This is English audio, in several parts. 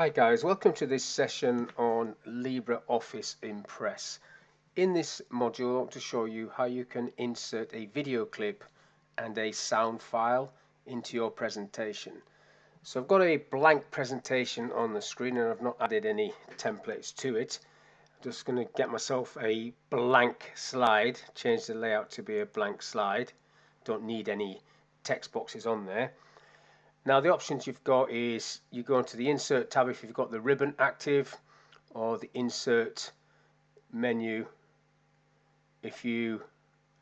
Hi guys, welcome to this session on LibreOffice Impress. In this module I want to show you how you can insert a video clip and a sound file into your presentation. So I've got a blank presentation on the screen and I've not added any templates to it. I'm just going to get myself a blank slide, change the layout to be a blank slide. Don't need any text boxes on there. Now the options you've got is you go into the insert tab if you've got the ribbon active, or the insert menu if you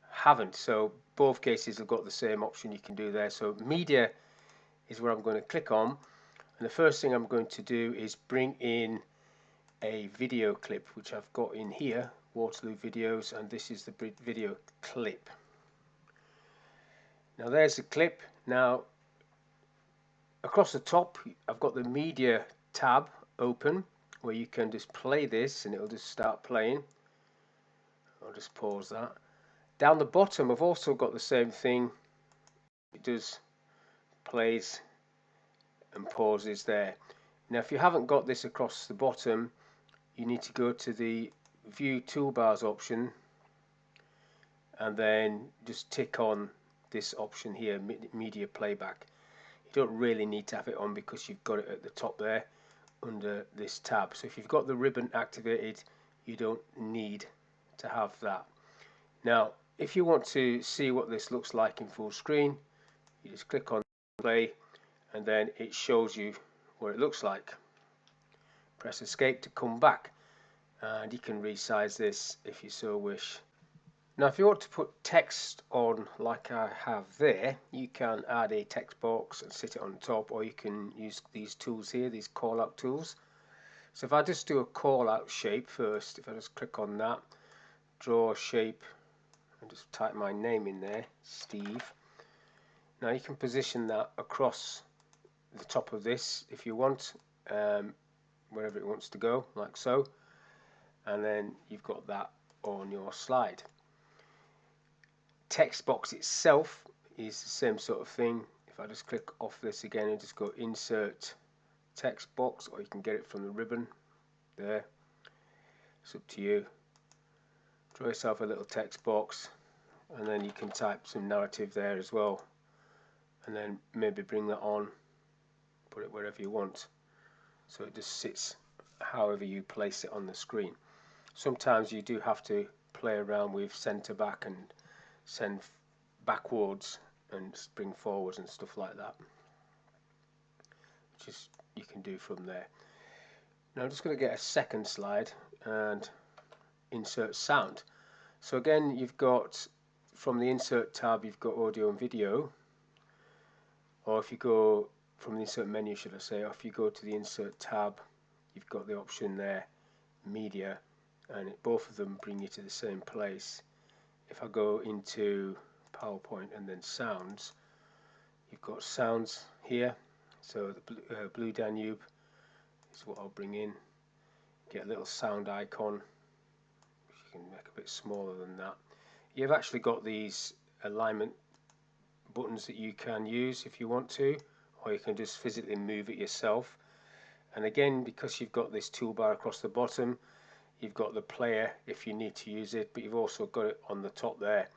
haven't. So both cases have got the same option you can do there. So media is where I'm going to click on, and the first thing I'm going to do is bring in a video clip, which I've got in here, Waterloo videos, and this is the video clip. Now there's the clip. Now across the top I've got the media tab open where you can just play this and it'll just start playing. I'll just pause that. Down the bottom I've also got the same thing. It does plays and pauses there. Now if you haven't got this across the bottom, you need to go to the view toolbars option and then just tick on this option here, media playback. You don't really need to have it on because you've got it at the top there under this tab. So if you've got the ribbon activated, you don't need to have that. Now if you want to see what this looks like in full screen, you just click on play and then it shows you what it looks like. Press escape to come back and you can resize this if you so wish. Now if you want to put text on like I have there, you can add a text box and sit it on top, or you can use these tools here, these call out tools. So if I just do a call out shape first, if I just click on that, draw a shape and just type my name in there, Steve. Now you can position that across the top of this if you want, wherever it wants to go, like so, and then you've got that on your slide. Text box itself is the same sort of thing. If I just click off this again and just go insert text box, or you can get it from the ribbon there, it's up to you. Draw yourself a little text box and then you can type some narrative there as well, and then maybe bring that on, put it wherever you want, so it just sits however you place it on the screen. Sometimes you do have to play around with center back and send backwards and bring forwards and stuff like that, which is you can do from there. Now I'm just going to get a second slide and insert sound. So again, you've got from the insert tab, you've got audio and video, or if you go from the insert menu, should I say, or if you go to the insert tab, you've got the option there, media, and both of them bring you to the same place. If I go into PowerPoint and then sounds, you've got sounds here. So the Blue Danube is what I'll bring in. Get a little sound icon, which you can make a bit smaller than that. You've actually got these alignment buttons that you can use if you want to, or you can just physically move it yourself. And again, because you've got this toolbar across the bottom, you've got the player if you need to use it, but you've also got it on the top there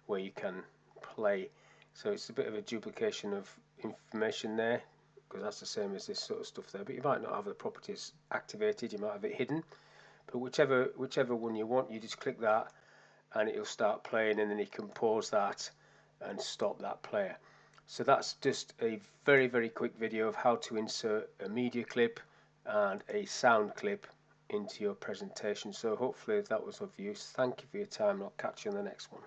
where you can play. So it's a bit of a duplication of information there, because that's the same as this sort of stuff there, but you might not have the properties activated, you might have it hidden. But whichever one you want, you just click that and it'll start playing, and then you can pause that and stop that player. So that's just a very, very quick video of how to insert a media clip and a sound clip into your presentation. So hopefully that was of use. Thank you for your time, and I'll catch you in the next one.